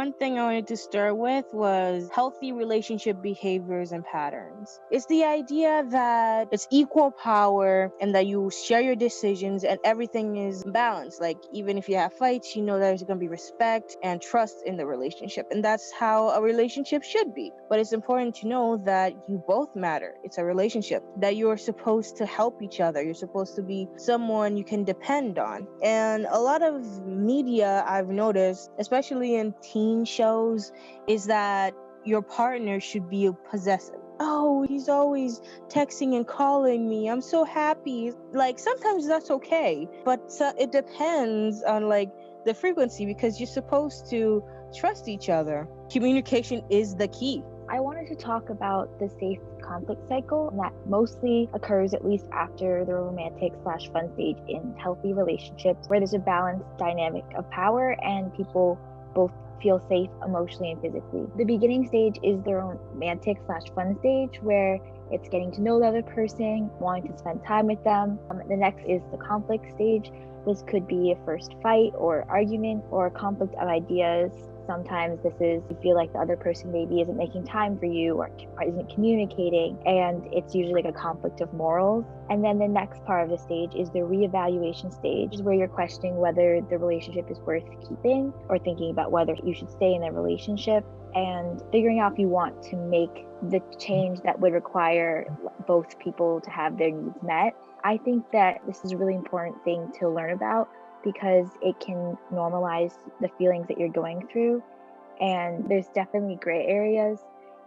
One thing I wanted to start with was healthy relationship behaviors and patterns. It's the idea that it's equal power and that you share your decisions and everything is balanced. Like, even if you have fights, you know there's going to be respect and trust in the relationship. And that's how a relationship should be. But it's important to know that you both matter. It's a relationship, that you're supposed to help each other. You're supposed to be someone you can depend on. And a lot of media I've noticed, especially in teen shows, is that your partner should be possessive. Oh, he's always texting and calling me. I'm so happy. Like, sometimes that's okay, but it depends on like the frequency, because you're supposed to trust each other. Communication is the key. I wanted to talk about the safe conflict cycle that mostly occurs at least after the romantic/fun stage in healthy relationships, where there's a balanced dynamic of power and people both feel safe emotionally and physically. The beginning stage is the romantic/fun stage, where it's getting to know the other person, wanting to spend time with them. The next is the conflict stage. This could be a first fight or argument or a conflict of ideas. Sometimes this is you feel like the other person maybe isn't making time for you or isn't communicating, and it's usually like a conflict of morals. And then the next part of the stage is the reevaluation stage, where you're questioning whether the relationship is worth keeping or thinking about whether you should stay in the relationship and figuring out if you want to make the change that would require both people to have their needs met. I think that this is a really important thing to learn about, because it can normalize the feelings that you're going through. And there's definitely gray areas.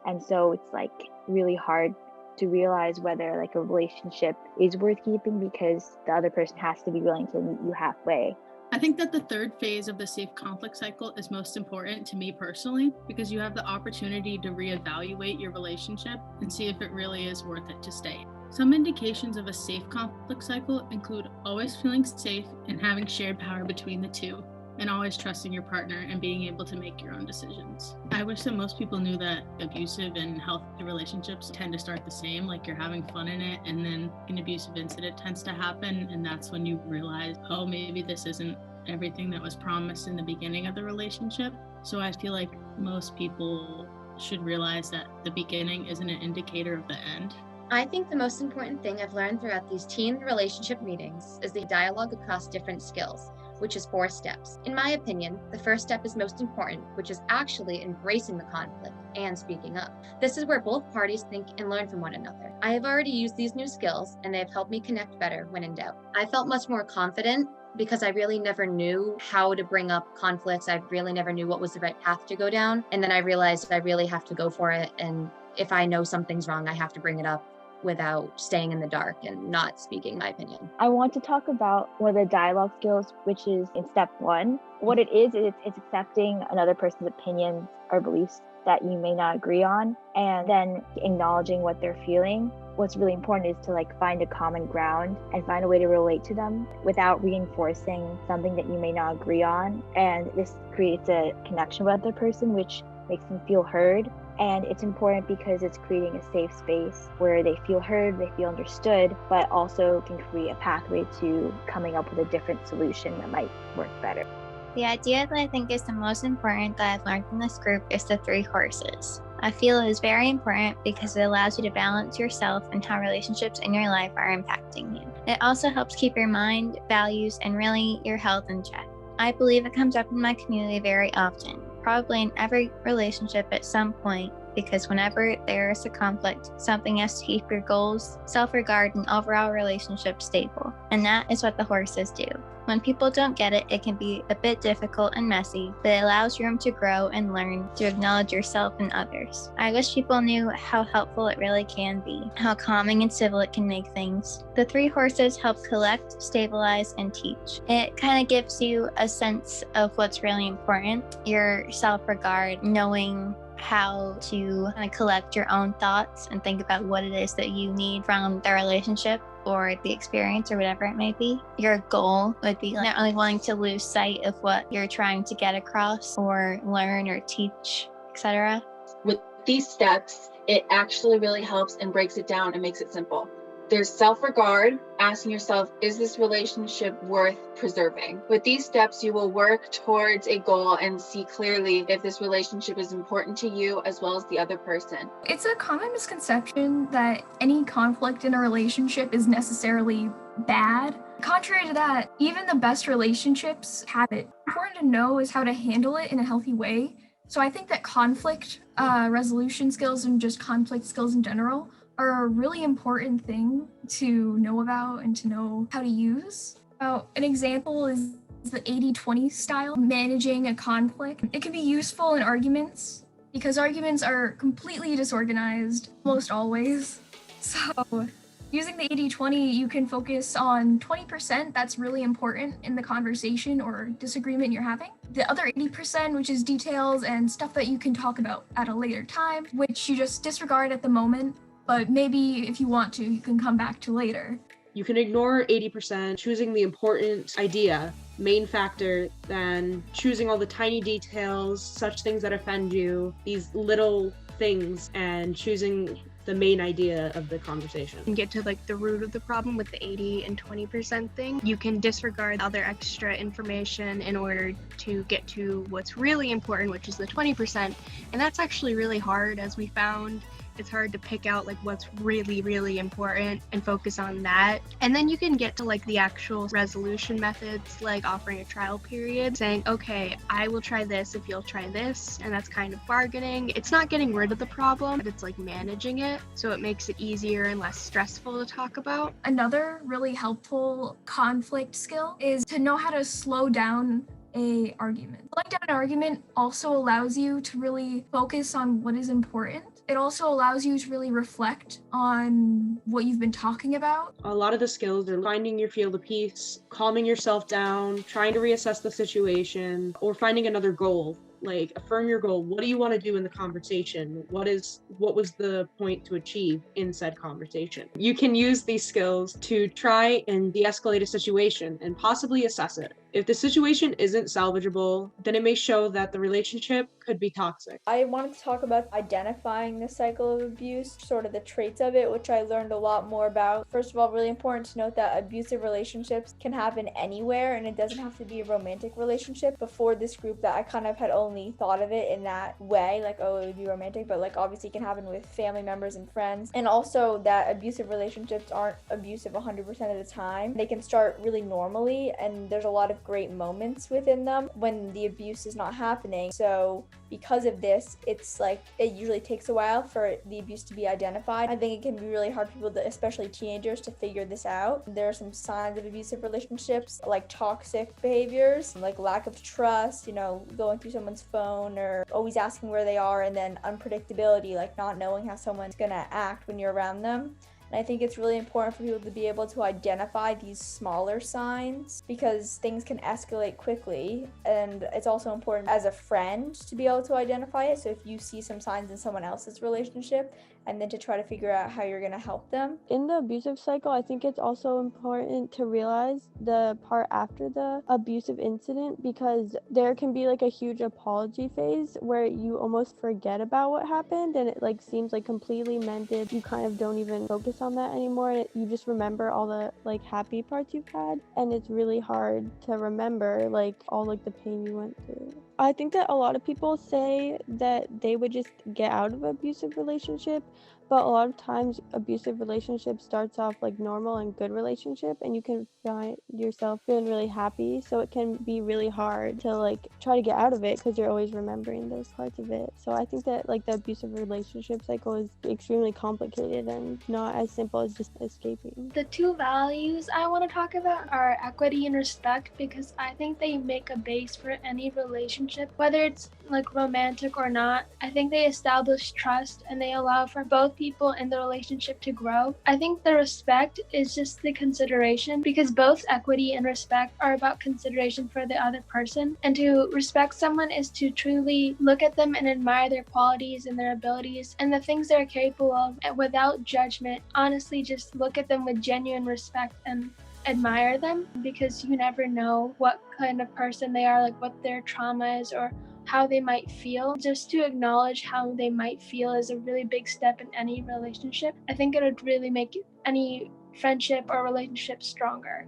And so it's like really hard to realize whether like a relationship is worth keeping, because the other person has to be willing to meet you halfway. I think that the third phase of the safe conflict cycle is most important to me personally, because you have the opportunity to reevaluate your relationship and see if it really is worth it to stay. Some indications of a safe conflict cycle include always feeling safe and having shared power between the two, and always trusting your partner and being able to make your own decisions. I wish that most people knew that abusive and healthy relationships tend to start the same, like you're having fun in it, and then an abusive incident tends to happen, and that's when you realize, oh, maybe this isn't everything that was promised in the beginning of the relationship. So I feel like most people should realize that the beginning isn't an indicator of the end. I think the most important thing I've learned throughout these teen relationship meetings is the dialogue across different skills, which is 4 steps. In my opinion, the first step is most important, which is actually embracing the conflict and speaking up. This is where both parties think and learn from one another. I have already used these new skills, and they have helped me connect better when in doubt. I felt much more confident because I really never knew how to bring up conflicts. I really never knew what was the right path to go down. And then I realized I really have to go for it. And if I know something's wrong, I have to bring it up without staying in the dark and not speaking my opinion. I want to talk about one of the dialogue skills, which is in step 1. What it is, it's accepting another person's opinions or beliefs that you may not agree on, and then acknowledging what they're feeling. What's really important is to like find a common ground and find a way to relate to them without reinforcing something that you may not agree on. And this creates a connection with the other person, which makes them feel heard. And it's important because it's creating a safe space where they feel heard, they feel understood, but also can create a pathway to coming up with a different solution that might work better. The idea that I think is the most important that I've learned from this group is the 3 horses. I feel it is very important because it allows you to balance yourself and how relationships in your life are impacting you. It also helps keep your mind, values, and really your health in check. I believe it comes up in my community very often, probably in every relationship at some point, because whenever there is a conflict, something has to keep your goals, self-regard, and overall relationship stable. And that is what the horses do. When people don't get it, it can be a bit difficult and messy, but it allows room to grow and learn to acknowledge yourself and others. I wish people knew how helpful it really can be, how calming and civil it can make things. The 3 horses help collect, stabilize, and teach. It kind of gives you a sense of what's really important, your self-regard, knowing how to kind of collect your own thoughts and think about what it is that you need from the relationship or the experience or whatever it may be. Your goal would be not only wanting to lose sight of what you're trying to get across or learn or teach, etc. With these steps, it actually really helps and breaks it down and makes it simple. There's self-regard, asking yourself, is this relationship worth preserving? With these steps, you will work towards a goal and see clearly if this relationship is important to you as well as the other person. It's a common misconception that any conflict in a relationship is necessarily bad. Contrary to that, even the best relationships have it. Important to know is how to handle it in a healthy way. So I think that conflict resolution skills and just conflict skills in general are a really important thing to know about and to know how to use. An example is the 80-20 style, managing a conflict. It can be useful in arguments because arguments are completely disorganized almost always. So using the 80-20, you can focus on 20% that's really important in the conversation or disagreement you're having. The other 80%, which is details and stuff that you can talk about at a later time, which you just disregard at the moment, but maybe if you want to, you can come back to later. You can ignore 80%, choosing the important idea, main factor, than choosing all the tiny details, such things that offend you, these little things, and choosing the main idea of the conversation. And get to like the root of the problem with the 80 and 20% thing. You can disregard other extra information in order to get to what's really important, which is the 20%. And that's actually really hard, as we found. It's hard to pick out like what's really, really important and focus on that. And then you can get to like the actual resolution methods, like offering a trial period, saying, okay, I will try this if you'll try this. And that's kind of bargaining. It's not getting rid of the problem, but it's like managing it. So it makes it easier and less stressful to talk about. Another really helpful conflict skill is to know how to slow down a argument. Slowing down an argument also allows you to really focus on what is important. It also allows you to really reflect on what you've been talking about. A lot of the skills are finding your field of peace, calming yourself down, trying to reassess the situation, or finding another goal. Like, affirm your goal. What do you want to do in the conversation? What was the point to achieve in said conversation? You can use these skills to try and de-escalate a situation and possibly assess it. If the situation isn't salvageable, then it may show that the relationship could be toxic. I wanted to talk about identifying the cycle of abuse, sort of the traits of it, which I learned a lot more about. First of all, really important to note that abusive relationships can happen anywhere, and it doesn't have to be a romantic relationship. Before this group, that I kind of had only thought of it in that way, like, oh, it would be romantic, but like obviously it can happen with family members and friends. And also that abusive relationships aren't abusive 100% of the time. They can start really normally, and there's a lot of great moments within them when the abuse is not happening. So because of this, it's like it usually takes a while for the abuse to be identified. I think it can be really hard for people, especially teenagers, to figure this out. There are some signs of abusive relationships, like toxic behaviors, like lack of trust, going through someone's phone or always asking where they are, and then unpredictability, like not knowing how someone's gonna act when you're around them. And I think it's really important for people to be able to identify these smaller signs because things can escalate quickly. And it's also important as a friend to be able to identify it. So if you see some signs in someone else's relationship, and then to try to figure out how you're going to help them. In the abusive cycle, I think it's also important to realize the part after the abusive incident, because there can be like a huge apology phase where you almost forget about what happened and it like seems like completely mended. You kind of don't even focus on that anymore. You just remember all the like happy parts you've had, and it's really hard to remember like all like the pain you went through. I think that a lot of people say that they would just get out of an abusive relationship, but a lot of times abusive relationship starts off like normal and good relationship, and you can find yourself feeling really happy. So it can be really hard to like try to get out of it because you're always remembering those parts of it. So I think that like the abusive relationship cycle is extremely complicated and not as simple as just escaping. The two values I want to talk about are equity and respect, because I think they make a base for any relationship, whether it's like romantic or not. I think they establish trust and they allow for both people in the relationship to grow. I think the respect is just the consideration, because both equity and respect are about consideration for the other person. And to respect someone is to truly look at them and admire their qualities and their abilities and the things they're capable of, and without judgment, honestly just look at them with genuine respect and admire them, because you never know what kind of person they are, like what their trauma is or how they might feel. Just to acknowledge how they might feel is a really big step in any relationship. I think it would really make any friendship or relationship stronger.